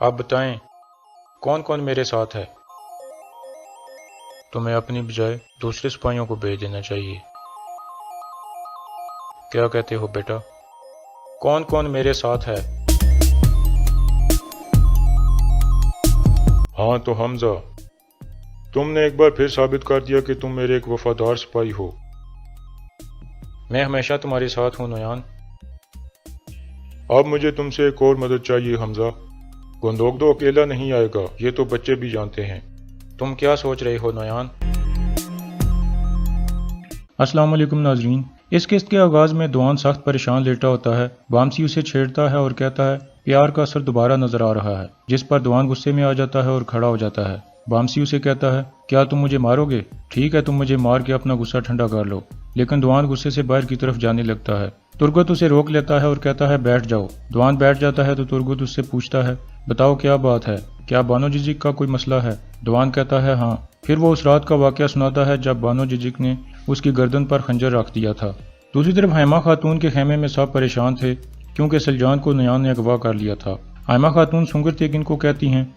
आप बताएं, कौन कौन मेरे साथ है? तुम्हें अपनी बजाय दूसरे सिपाहियों को भेज देना चाहिए। क्या कहते हो बेटा? कौन कौन मेरे साथ है? हाँ तो हमजा, तुमने एक बार फिर साबित कर दिया कि तुम मेरे एक वफादार सिपाही हो। मैं हमेशा तुम्हारे साथ हूँ नोयान। अब मुझे तुमसे एक और मदद चाहिए हमजा। गुंदोगदो अकेला नहीं आएगा, ये तो बच्चे भी जानते हैं। तुम क्या सोच रहे हो नोयान? अस्सलाम वालेकुम नाजरीन। इस किस्त के आगाज़ में दुआन सख्त परेशान लेटा होता है। बामसी उसे छेड़ता है और कहता है प्यार का असर दोबारा नजर आ रहा है, जिस पर दुआन गुस्से में आ जाता है और खड़ा हो जाता है। बामसी उसे कहता है क्या तुम मुझे मारोगे? ठीक है, तुम मुझे मार के अपना गुस्सा ठंडा कर लो। लेकिन दुआन गुस्से से बाहर की तरफ जाने लगता है। तुर्गत उसे रोक लेता है और कहता है बैठ जाओ। दुआन बैठ जाता है तो तुर्गत उससे पूछता है बताओ क्या बात है, क्या बानो जिजिक का कोई मसला है? दुआन कहता है हाँ। फिर वो उस रात का वाकया सुनाता है जब बानो जिजिक ने उसकी गर्दन पर खंजर रख दिया था। दूसरी तरफ हैमा खातून के खेमे में सब परेशान थे क्योंकि सलजान को नयान ने अगवा कर लिया था। हैमा खातून सुंगर तेकिन को कहती हैं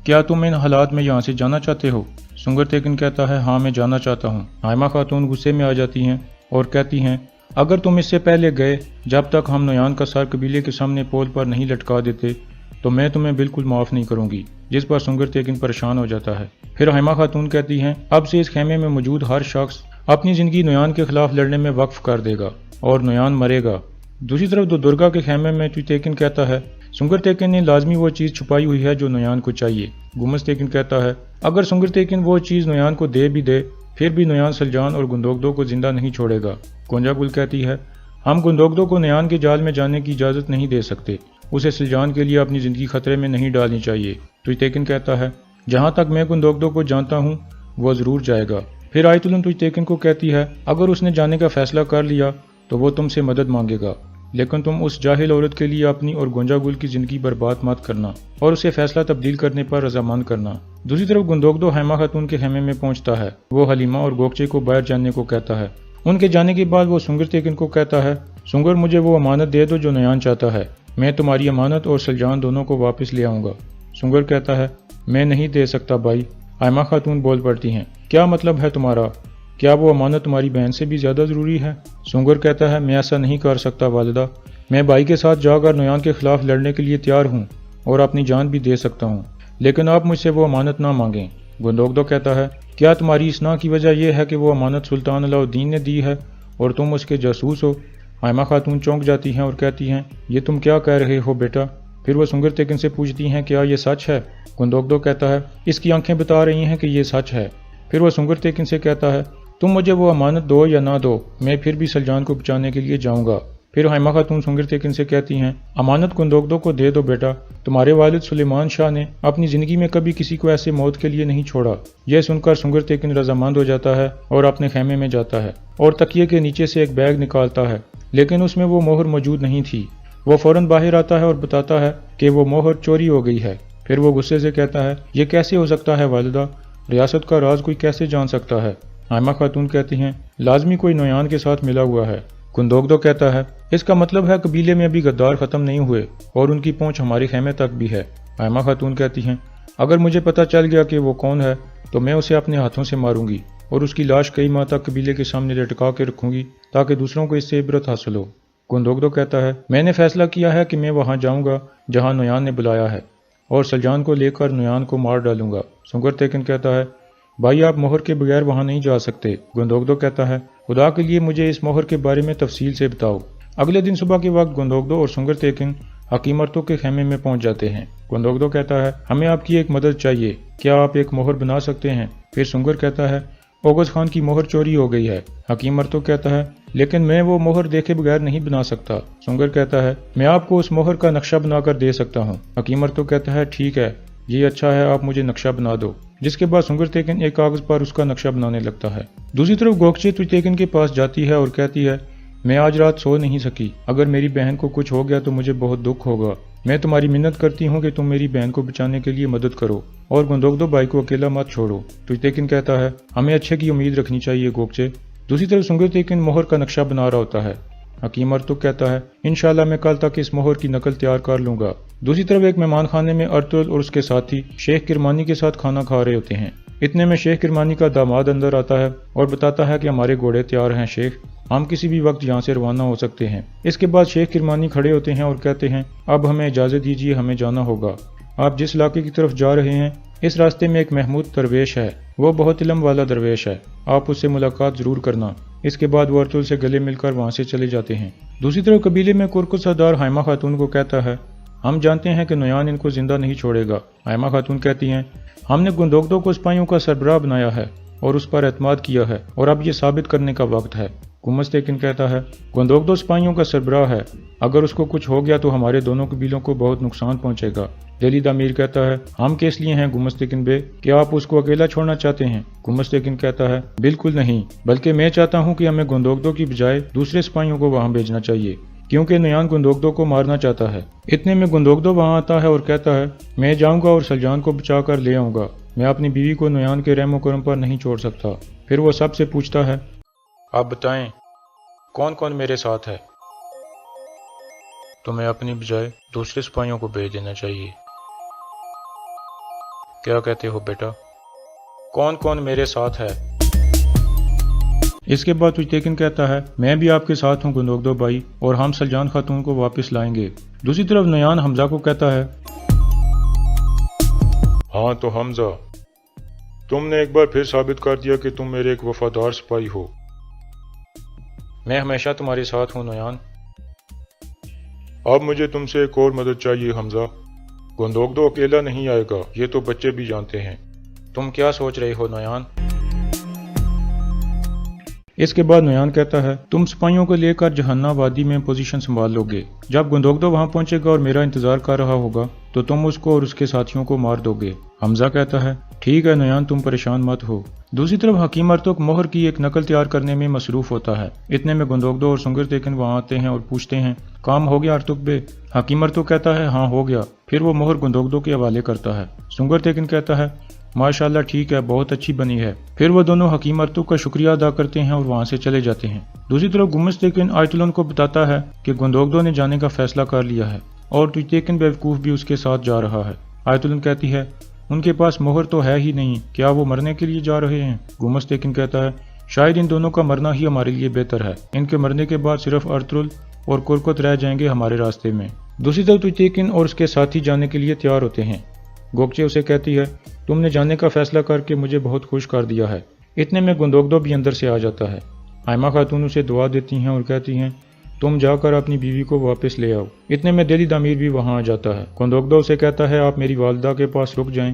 क्या तुम इन हालात में यहाँ से जाना चाहते हो? सुंगर तेकिन कहता है हाँ मैं जाना चाहता हूँ। हैमा खातून गुस्से में आ जाती हैं और कहती हैं अगर तुम इससे पहले गए जब तक हम नयान का सर कबीले के सामने पोल पर नहीं लटका देते तो मैं तुम्हें बिल्कुल माफ़ नहीं करूंगी। जिस पर सुंगर तेकिन परेशान हो जाता है। फिर हैमा खातून कहती हैं अब से इस खेमे में मौजूद हर शख्स अपनी ज़िंदगी नयान के खिलाफ लड़ने में वक्फ कर देगा और नयान मरेगा। दूसरी तरफ दुर्गा के खेमे में तेकिन कहता है सुंगर तेकिन ने लाजमी वो चीज़ छुपाई हुई है जो नयान को चाहिए। गुमस तेकिन कहता है अगर सुंगर तेकिन वो चीज़ नयान को दे भी दे फिर भी नयान सलजान और गुंदोगदो को जिंदा नहीं छोड़ेगा। गोंजा गुल कहती है हम गुंदोगदो को नयान के जाल में जाने की इजाज़त नहीं दे सकते, उसे सलजान के लिए अपनी ज़िंदगी खतरे में नहीं डालनी चाहिए। तुइतेकिन कहता है जहाँ तक मैं गुंदोगदो को जानता हूँ वो ज़रूर जाएगा। फिर आयतुलन तुइतेकिन को कहती है अगर उसने जाने का फैसला कर लिया तो वो तुमसे मदद मांगेगा, लेकिन तुम उस जाहिल औरत के लिए अपनी और गोंजा गुल की ज़िंदगी बर्बाद मत करना और उसे फैसला तब्दील करने पर रजामंद करना। दूसरी तरफ गुंदोगदो हैमा खातून के खेमे में पहुंचता है। वो हलीमा और गोगचे को बाहर जाने को कहता है। उनके जाने के बाद वो सुंगर तेकिन को कहता है सुंगर मुझे वो अमानत दे दो जो नयान चाहता है, मैं तुम्हारी अमानत और सलजान दोनों को वापस ले आऊँगा। सुंगर कहता है मैं नहीं दे सकता भाई। हैमा खातून बोल पड़ती हैं क्या मतलब है तुम्हारा? क्या वो अमानत तुम्हारी बहन से भी ज़्यादा ज़रूरी है? सुंगर कहता है मैं ऐसा नहीं कर सकता वालिदा, मैं भाई के साथ जाकर नयान के खिलाफ लड़ने के लिए तैयार हूँ और अपनी जान भी दे सकता हूँ, लेकिन आप मुझसे वो अमानत ना मांगें। गुंदोगदो कहता है क्या तुम्हारी इस ना की वजह यह है कि वो अमानत सुल्तान अलाउद्दीन ने दी है और तुम उसके जासूस हो? हैमा खातून चौंक जाती हैं और कहती हैं ये तुम क्या कह रहे हो बेटा? फिर वो सुंगर तेकिन से पूछती हैं क्या ये सच है? गुंदोगदो कहता है इसकी आंखें बता रही हैं कि ये सच है। फिर वो सुंगर तेकिन से कहता है तुम मुझे वो अमानत दो या ना दो, मैं फिर भी सलजान को बचाने के लिए जाऊंगा। फिर हैमा खातून सुंगर तेकिन से कहती हैं अमानत गुंदोगदो को दे दो बेटा, तुम्हारे वालिद सुलेमान शाह ने अपनी ज़िंदगी में कभी किसी को ऐसे मौत के लिए नहीं छोड़ा। यह सुनकर सुंगर तेकिन रजामंद हो जाता है और अपने खेमे में जाता है और तकिए के नीचे से एक बैग निकालता है, लेकिन उसमें वो मोहर मौजूद नहीं थी। वो फौरन बाहर आता है और बताता है कि वो मोहर चोरी हो गई है। फिर वो गुस्से से कहता है ये कैसे हो सकता है वालिदा, रियासत का राज कोई कैसे जान सकता है? हैमा खातून कहती हैं लाजमी कोई नयान के साथ मिला हुआ है। गुंदोगदो कहता है इसका मतलब है कबीले में अभी गद्दार ख़त्म नहीं हुए और उनकी पहुंच हमारे खेमे तक भी है। हैमा खातून कहती हैं अगर मुझे पता चल गया कि वो कौन है तो मैं उसे अपने हाथों से मारूंगी और उसकी लाश कई माह तक कबीले के सामने लटका के रखूंगी ताकि दूसरों को इससे इबरत हासिल हो। गुंदोगदो कहता है मैंने फैसला किया है कि मैं वहां जाऊंगा जहां नयान ने बुलाया है और सलजान को लेकर नयान को मार डालूंगा। सुंगर तेकिन कहता है भाई आप मोहर के बगैर वहां नहीं जा सकते। गुंदोगदो कहता है खुदा के लिए मुझे इस मोहर के बारे में तफसील से बताओ। अगले दिन सुबह के वक्त गुंदोगदो और सुंगर तेकिन हकीमतों के खेमे में पहुंच जाते हैं। गुंदोगदो कहता है हमें आपकी एक मदद चाहिए, क्या आप एक मोहर बना सकते हैं? फिर सुंगर कहता है ओगस खान की मोहर चोरी हो गई है। हकीमतों कहता है लेकिन मैं वो मोहर देखे बगैर नहीं बना सकता। सुंगर कहता है मैं आपको उस मोहर का नक्शा बनाकर दे सकता हूँ। हकीमतों कहता है ठीक है, ये अच्छा है, आप मुझे नक्शा बना दो। जिसके बाद सुंगर तेकिन एक कागज पर उसका नक्शा बनाने लगता है। दूसरी तरफ गोगचे तुइतेकिन के पास जाती है और कहती है मैं आज रात सो नहीं सकी, अगर मेरी बहन को कुछ हो गया तो मुझे बहुत दुख होगा। मैं तुम्हारी मिन्नत करती हूँ कि तुम मेरी बहन को बचाने के लिए मदद करो और गुंदोगदो भाई को अकेला मत छोड़ो। तुइतेकिन कहता है हमें अच्छे की उम्मीद रखनी चाहिए गोगचे। दूसरी तरफ सुंगर तेकिन मोहर का नक्शा बना रहा होता है। حکیم ارتک کہتا ہے انشاءاللہ میں کل تک اس مہر کی نقل تیار کر لوں گا۔ دوسری طرف ایک مہمان خانے میں ارطغرل اور اس کے ساتھی شیخ کرمانی کے ساتھ کھانا کھا رہے ہوتے ہیں۔ اتنے میں شیخ کرمانی کا داماد اندر آتا ہے اور بتاتا ہے کہ ہمارے گھوڑے تیار ہیں شیخ، ہم کسی بھی وقت یہاں سے روانہ ہو سکتے ہیں۔ اس کے بعد شیخ کرمانی کھڑے ہوتے ہیں اور کہتے ہیں اب ہمیں اجازت دیجیے، ہمیں جانا ہوگا۔ آپ جس علاقے کی طرف جا رہے ہیں اس راستے میں ایک محمود درویش ہے، وہ بہت علم والا درویش ہے، آپ اس سے ملاقات ضرور کرنا۔ اس کے بعد وہ ارطغرل سے گلے مل کر وہاں سے چلے جاتے ہیں۔ دوسری طرف قبیلے میں کرکٹ سردار حائمہ خاتون کو کہتا ہے ہم جانتے ہیں کہ نویان ان کو زندہ نہیں چھوڑے گا۔ حائمہ خاتون کہتی ہیں ہم نے گندوگدو کو سپاہیوں کا سربراہ بنایا ہے اور اس پر اعتماد کیا ہے اور اب یہ ثابت کرنے کا وقت ہے۔ گمستیکن کہتا ہے گندوگدو سپاہیوں کا سربراہ ہے، اگر اس کو کچھ ہو گیا تو ہمارے دونوں قبیلوں کو بہت نقصان پہنچے گا۔ دلی دامیر کہتا ہے ہم کس لیے ہیں گمستیکن بے، کیا آپ اس کو اکیلا چھوڑنا چاہتے ہیں؟ گمستیکن کہتا ہے بالکل نہیں، بلکہ میں چاہتا ہوں کہ ہمیں گندوگدو کی بجائے دوسرے سپاہیوں کو وہاں بھیجنا چاہیے، کیونکہ نویان گندوگدو کو مارنا چاہتا ہے۔ اتنے میں گندوگدو وہاں آتا ہے اور کہتا ہے میں جاؤں گا اور سلجان کو بچا کر لے آؤں گا، میں اپنی بیوی کو نویان کے رحم و کرم پر نہیں چھوڑ سکتا۔ پھر وہ سب سے پوچھتا ہے آپ بتائیں کون کون میرے ساتھ ہے؟ تمہیں اپنی بجائے دوسرے سپاہیوں کو بھیج دینا چاہیے۔ کیا کہتے ہو بیٹا؟ کون کون میرے ساتھ ہے؟ اس کے بعد تجتیکن کہتا ہے میں بھی آپ کے ساتھ ہوں گندوگدو بھائی، اور ہم سلجان خاتون کو واپس لائیں گے۔ دوسری طرف نویان حمزہ کو کہتا ہے ہاں تو حمزہ، تم نے ایک بار پھر ثابت کر دیا کہ تم میرے ایک وفادار سپاہی ہو۔ میں ہمیشہ تمہارے ساتھ ہوں نویان۔ اب مجھے تم سے ایک اور مدد چاہیے حمزہ، گندوگدو اکیلا نہیں آئے گا، یہ تو بچے بھی جانتے ہیں۔ تم کیا سوچ رہے ہو نویان؟ اس کے بعد نویان کہتا ہے تم سپاہیوں کو لے کر جہنہ وادی میں پوزیشن سنبھال لو گے، جب گندوگدو وہاں پہنچے گا اور میرا انتظار کر رہا ہوگا تو تم اس کو اور اس کے ساتھیوں کو مار دو گے۔ حمزہ کہتا ہے ٹھیک ہے نویان، تم پریشان مت ہو۔ دوسری طرف حکیم ارتک مہر کی ایک نقل تیار کرنے میں مصروف ہوتا ہے۔ اتنے میں گندوگدو اور سنگرتیکن وہاں آتے ہیں اور پوچھتے ہیں کام ہو گیا ارتک بے؟ حکیم ارتک کہتا ہے ہاں ہو گیا، پھر وہ مہر گندوگدو کے حوالے کرتا ہے۔ سنگرتیکن کہتا ہے ماشاءاللہ ٹھیک ہے، بہت اچھی بنی ہے۔ پھر وہ دونوں حکیم ارتک کا شکریہ ادا کرتے ہیں اور وہاں سے چلے جاتے ہیں۔ دوسری طرف گمستیکن آیتولن کو بتاتا ہے کہ گندوگدو نے جانے کا فیصلہ کر لیا ہے اور تجتیکن بیوقوف بھی اس کے ساتھ جا رہا ہے۔ آیتولن کہتی ہے ان کے پاس مہر تو ہے ہی نہیں، کیا وہ مرنے کے لیے جا رہے ہیں؟ گمستیکن کہتا ہے شاید ان دونوں کا مرنا ہی ہمارے لیے بہتر ہے، ان کے مرنے کے بعد صرف ارطغرل اور کرکت رہ جائیں گے ہمارے راستے میں۔ دوسری طرف تجتیکن اور اس کے ساتھی جانے کے لیے تیار ہوتے ہیں۔ گوکچے اسے کہتی ہے تم نے جانے کا فیصلہ کر کے مجھے بہت خوش کر دیا ہے۔ اتنے میں گندوگدو بھی اندر سے آ جاتا ہے۔ حائمہ خاتون اسے دعا دیتی ہیں اور کہتی ہیں تم جا کر اپنی بیوی کو واپس لے آؤ۔ اتنے میں دلی دامیر بھی وہاں آ جاتا ہے۔ گندوگدو اسے کہتا ہے آپ میری والدہ کے پاس رک جائیں،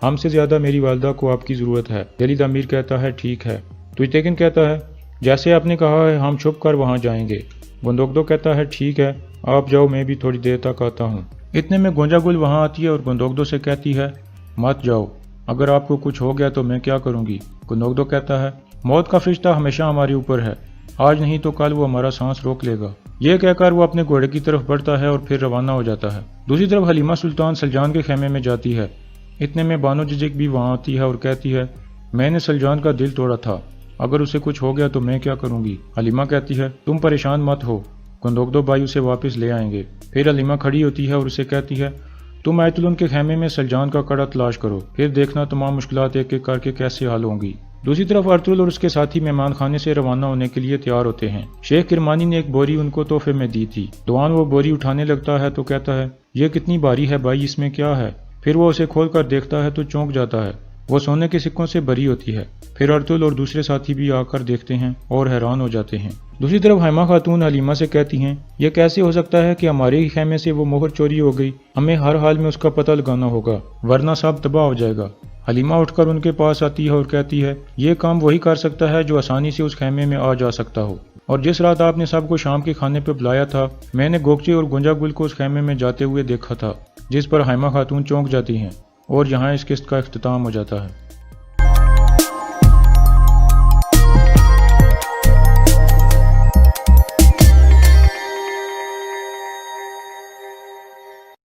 ہم سے زیادہ میری والدہ کو آپ کی ضرورت ہے۔ دلی دامیر کہتا ہے ٹھیک ہے۔ تجتیکن کہتا ہے جیسے آپ نے کہا ہے ہم چھپ کر وہاں جائیں گے۔ گندوگدو کہتا ہے ٹھیک ہے آپ جاؤ، میں بھی تھوڑی دیر تک آتا ہوں۔ اتنے میں گونجا گل وہاں آتی ہے اور گندوگدو سے کہتی ہے مت جاؤ، اگر آپ کو کچھ ہو گیا تو میں کیا کروں گی؟ گندوگدو کہتا ہے موت کا فرشتہ ہمیشہ ہمارے اوپر ہے، آج نہیں تو کل وہ ہمارا سانس روک لے گا۔ یہ کہہ کر وہ اپنے گھوڑے کی طرف بڑھتا ہے اور پھر روانہ ہو جاتا ہے۔ دوسری طرف حلیمہ سلطان سلجان کے خیمے میں جاتی ہے۔ اتنے میں بانو ججک بھی وہاں آتی ہے اور کہتی ہے میں نے سلجان کا دل توڑا تھا، اگر اسے کچھ ہو گیا تو میں کیا کروں گی؟ حلیمہ کہتی ہے تم پریشان مت ہو، گندوگدو بھائی اسے واپس لے آئیں گے۔ پھر حلیمہ کھڑی ہوتی ہے اور اسے کہتی ہے تم آیتولن کے خیمے میں سلجان کا کڑا تلاش کرو، پھر دیکھنا تمام مشکلات ایک ایک کر کے کیسے حل ہوں گی۔ دوسری طرف ارطغرل اور اس کے ساتھی مہمان خانے سے روانہ ہونے کے لیے تیار ہوتے ہیں۔ شیخ کرمانی نے ایک بوری ان کو تحفے میں دی تھی۔ دوان وہ بوری اٹھانے لگتا ہے تو کہتا ہے یہ کتنی بھاری ہے بھائی، اس میں کیا ہے؟ پھر وہ اسے کھول کر دیکھتا ہے تو چونک جاتا ہے، وہ سونے کے سکوں سے بھری ہوتی ہے۔ پھر ارطغرل اور دوسرے ساتھی بھی آ کر دیکھتے ہیں اور حیران ہو جاتے ہیں۔ دوسری طرف حائمہ خاتون حلیمہ سے کہتی ہیں یہ کیسے ہو سکتا ہے کہ ہمارے ہی خیمے سے وہ مہر چوری ہو گئی، ہمیں ہر حال میں اس کا پتہ لگانا ہوگا ورنہ سب تباہ ہو جائے گا۔ حلیمہ اٹھ کر ان کے پاس آتی ہے اور کہتی ہے یہ کام وہی کر سکتا ہے جو آسانی سے اس خیمے میں آ جا سکتا ہو، اور جس رات آپ نے سب کو شام کے کھانے پہ بلایا تھا میں نے گوکچے اور گونجا گل کو اس خیمے میں جاتے ہوئے دیکھا تھا، جس پر حائمہ خاتون چونک جاتی ہیں اور یہاں اس قسط کا اختتام ہو جاتا ہے۔